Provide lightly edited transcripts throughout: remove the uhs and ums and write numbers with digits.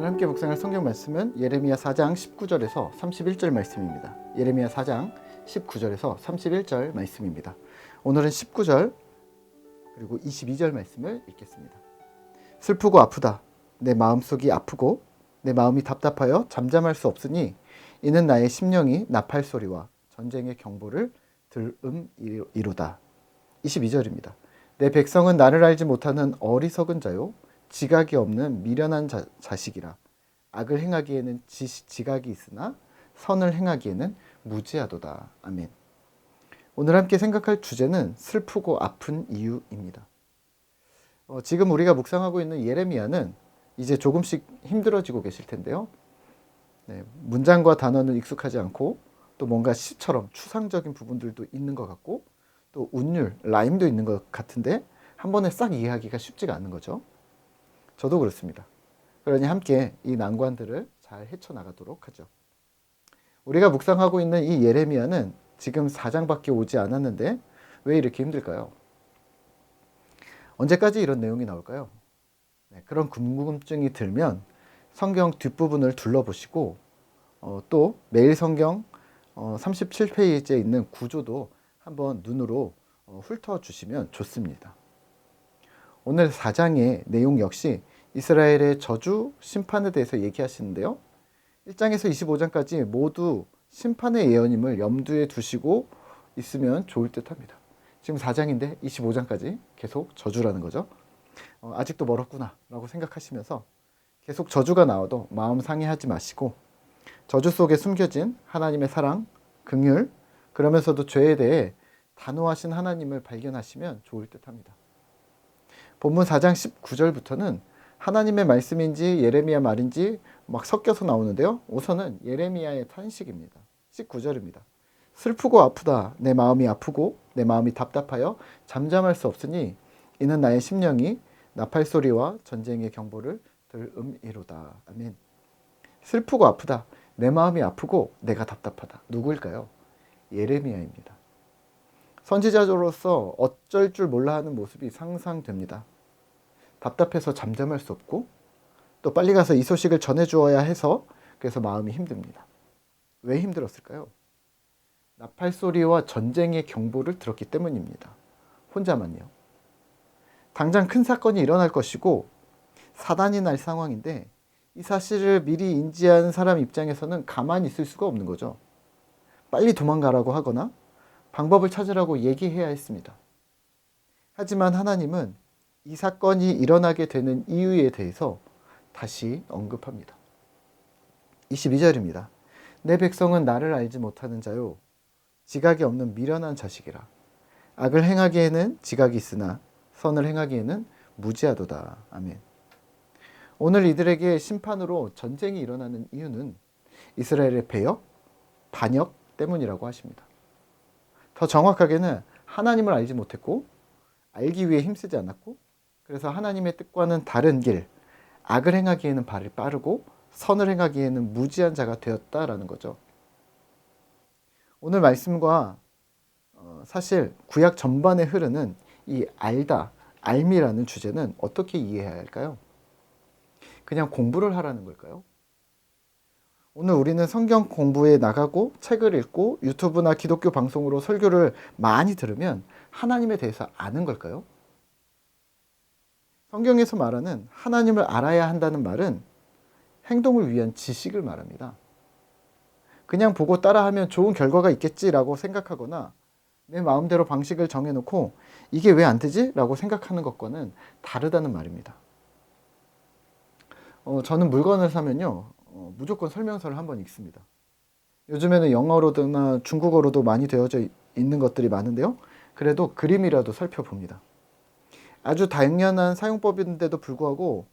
오늘 함께 묵상할 성경 말씀은 예레미야 4장 19절에서 31절 말씀입니다. 예레미야 4장 19절에서 31절 말씀입니다. 오늘은 19절 그리고 22절 말씀을 읽겠습니다. 슬프고 아프다. 내 마음속이 아프고 내 마음이 답답하여 잠잠할 수 없으니 이는 나의 심령이 나팔 소리와 전쟁의 경보를 들음이로다. 22절입니다. 내 백성은 나를 알지 못하는 어리석은 자요 지각이 없는 미련한 자식이라. 악을 행하기에는 지각이 있으나 선을 행하기에는 무지하도다. 아멘. 오늘 함께 생각할 주제는 슬프고 아픈 이유입니다. 지금 우리가 묵상하고 있는 예레미야는 이제 조금씩 힘들어지고 계실 텐데요. 문장과 단어는 익숙하지 않고 또 뭔가 시처럼 추상적인 부분들도 있는 것 같고 또 운율, 라임도 있는 것 같은데 한 번에 싹 이해하기가 쉽지가 않는 거죠. 저도 그렇습니다. 그러니 함께 이 난관들을 잘 헤쳐나가도록 하죠. 우리가 묵상하고 있는 이 예레미야는 지금 4장밖에 오지 않았는데 왜 이렇게 힘들까요? 언제까지 이런 내용이 나올까요? 그런 궁금증이 들면 성경 뒷부분을 둘러보시고 또 매일 성경 37페이지에 있는 구조도 한번 눈으로 훑어주시면 좋습니다. 오늘 4장의 내용 역시 이스라엘의 저주, 심판에 대해서 얘기하시는데요. 1장에서 25장까지 모두 심판의 예언임을 염두에 두시고 있으면 좋을 듯 합니다. 지금 4장인데 25장까지 계속 저주라는 거죠. 아직도 멀었구나 라고 생각하시면서 계속 저주가 나와도 마음 상해하지 마시고 저주 속에 숨겨진 하나님의 사랑, 긍휼, 그러면서도 죄에 대해 단호하신 하나님을 발견하시면 좋을 듯 합니다. 본문 4장 19절부터는 하나님의 말씀인지 예레미야 말인지 막 섞여서 나오는데요. 우선은 예레미야의 탄식입니다. 19절입니다. 슬프고 아프다. 내 마음이 아프고 내 마음이 답답하여 잠잠할 수 없으니 이는 나의 심령이 나팔 소리와 전쟁의 경보를 들음이로다. 아멘. 슬프고 아프다. 내 마음이 아프고 내가 답답하다. 누구일까요? 예레미야입니다. 선지자로서 어쩔 줄 몰라 하는 모습이 상상됩니다. 답답해서 잠잠할 수 없고 또 빨리 가서 이 소식을 전해주어야 해서 그래서 마음이 힘듭니다. 왜 힘들었을까요? 나팔 소리와 전쟁의 경보를 들었기 때문입니다. 혼자만요. 당장 큰 사건이 일어날 것이고 사단이 날 상황인데 이 사실을 미리 인지한 사람 입장에서는 가만히 있을 수가 없는 거죠. 빨리 도망가라고 하거나 방법을 찾으라고 얘기해야 했습니다. 하지만 하나님은 이 사건이 일어나게 되는 이유에 대해서 다시 언급합니다. 22절입니다. 내 백성은 나를 알지 못하는 자요 지각이 없는 미련한 자식이라. 악을 행하기에는 지각이 있으나 선을 행하기에는 무지하도다. 아멘. 오늘 이들에게 심판으로 전쟁이 일어나는 이유는 이스라엘의 배역, 반역 때문이라고 하십니다. 더 정확하게는 하나님을 알지 못했고 알기 위해 힘쓰지 않았고 그래서 하나님의 뜻과는 다른 길, 악을 행하기에는 발이 빠르고 선을 행하기에는 무지한 자가 되었다라는 거죠. 오늘 말씀과 사실 구약 전반에 흐르는 이 알다, 알미라는 주제는 어떻게 이해해야 할까요? 그냥 공부를 하라는 걸까요? 오늘 우리는 성경 공부에 나가고 책을 읽고 유튜브나 기독교 방송으로 설교를 많이 들으면 하나님에 대해서 아는 걸까요? 성경에서 말하는 하나님을 알아야 한다는 말은 행동을 위한 지식을 말합니다. 그냥 보고 따라하면 좋은 결과가 있겠지라고 생각하거나 내 마음대로 방식을 정해놓고 이게 왜 안 되지? 라고 생각하는 것과는 다르다는 말입니다. 저는 물건을 사면요 무조건 설명서를 한번 읽습니다. 요즘에는 영어로나 중국어로도 많이 되어져 있는 것들이 많은데요. 그래도 그림이라도 살펴봅니다. 아주 당연한 사용법인데도 불구하고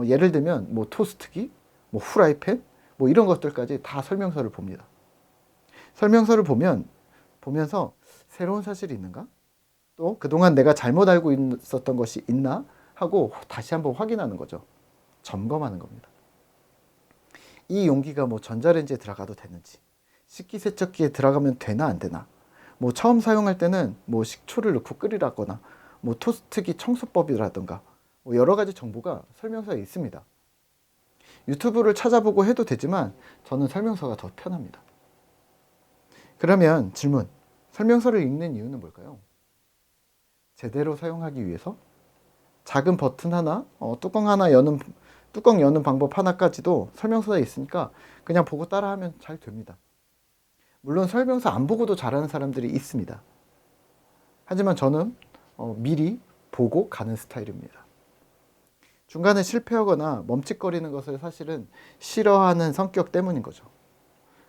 예를 들면 뭐 토스트기, 뭐 후라이팬, 뭐 이런 것들까지 다 설명서를 봅니다. 설명서를 보면서 새로운 사실이 있는가? 또 그동안 내가 잘못 알고 있었던 것이 있나? 하고 다시 한번 확인하는 거죠. 점검하는 겁니다. 이 용기가 뭐 전자레인지에 들어가도 되는지, 식기세척기에 들어가면 되나 안 되나, 뭐 처음 사용할 때는 뭐 식초를 넣고 끓이라거나, 뭐 토스트기 청소법이라든가 뭐 여러 가지 정보가 설명서에 있습니다. 유튜브를 찾아보고 해도 되지만 저는 설명서가 더 편합니다. 그러면 질문, 설명서를 읽는 이유는 뭘까요? 제대로 사용하기 위해서? 작은 버튼 하나, 뚜껑 여는 방법 하나까지도 설명서에 있으니까 그냥 보고 따라하면 잘 됩니다. 물론 설명서 안 보고도 잘하는 사람들이 있습니다. 하지만 저는 미리 보고 가는 스타일입니다. 중간에 실패하거나 멈칫거리는 것을 사실은 싫어하는 성격 때문인 거죠.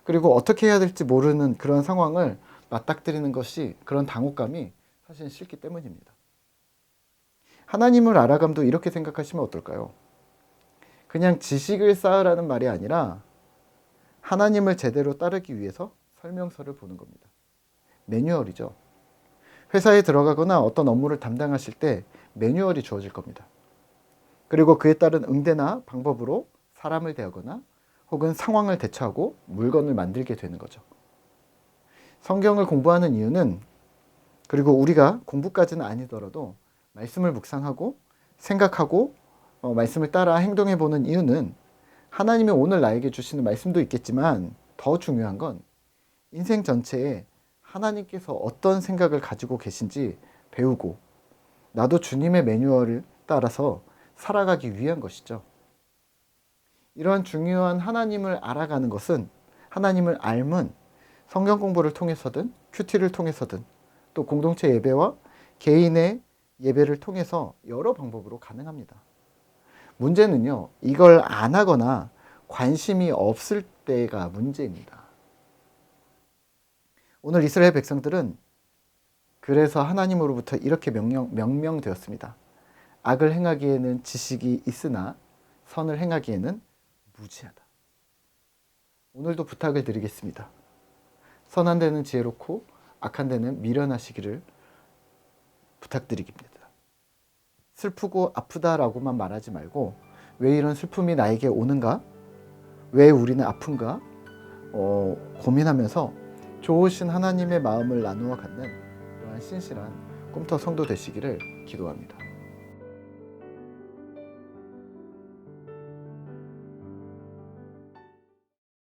그리고 어떻게 해야 될지 모르는 그런 상황을 맞닥뜨리는 것이, 그런 당혹감이 사실 싫기 때문입니다. 하나님을 알아감도 이렇게 생각하시면 어떨까요? 그냥 지식을 쌓으라는 말이 아니라 하나님을 제대로 따르기 위해서 설명서를 보는 겁니다. 매뉴얼이죠. 회사에 들어가거나 어떤 업무를 담당하실 때 매뉴얼이 주어질 겁니다. 그리고 그에 따른 응대나 방법으로 사람을 대하거나 혹은 상황을 대처하고 물건을 만들게 되는 거죠. 성경을 공부하는 이유는, 그리고 우리가 공부까지는 아니더라도 말씀을 묵상하고 생각하고 말씀을 따라 행동해 보는 이유는, 하나님이 오늘 나에게 주시는 말씀도 있겠지만 더 중요한 건 인생 전체에 하나님께서 어떤 생각을 가지고 계신지 배우고 나도 주님의 매뉴얼을 따라서 살아가기 위한 것이죠. 이러한 중요한 하나님을 알아가는 것은, 하나님을 알면 성경 공부를 통해서든 큐티를 통해서든 또 공동체 예배와 개인의 예배를 통해서 여러 방법으로 가능합니다. 문제는요, 이걸 안 하거나 관심이 없을 때가 문제입니다. 오늘 이스라엘 백성들은 그래서 하나님으로부터 이렇게 명명되었습니다. 악을 행하기에는 지식이 있으나 선을 행하기에는 무지하다. 오늘도 부탁을 드리겠습니다. 선한 데는 지혜롭고 악한 데는 미련하시기를 부탁드립니다. 슬프고 아프다라고만 말하지 말고, 왜 이런 슬픔이 나에게 오는가? 왜 우리는 아픈가? 고민하면서 좋으신 하나님의 마음을 나누어 갖는 그러한 신실한 꿈터 성도 되시기를 기도합니다.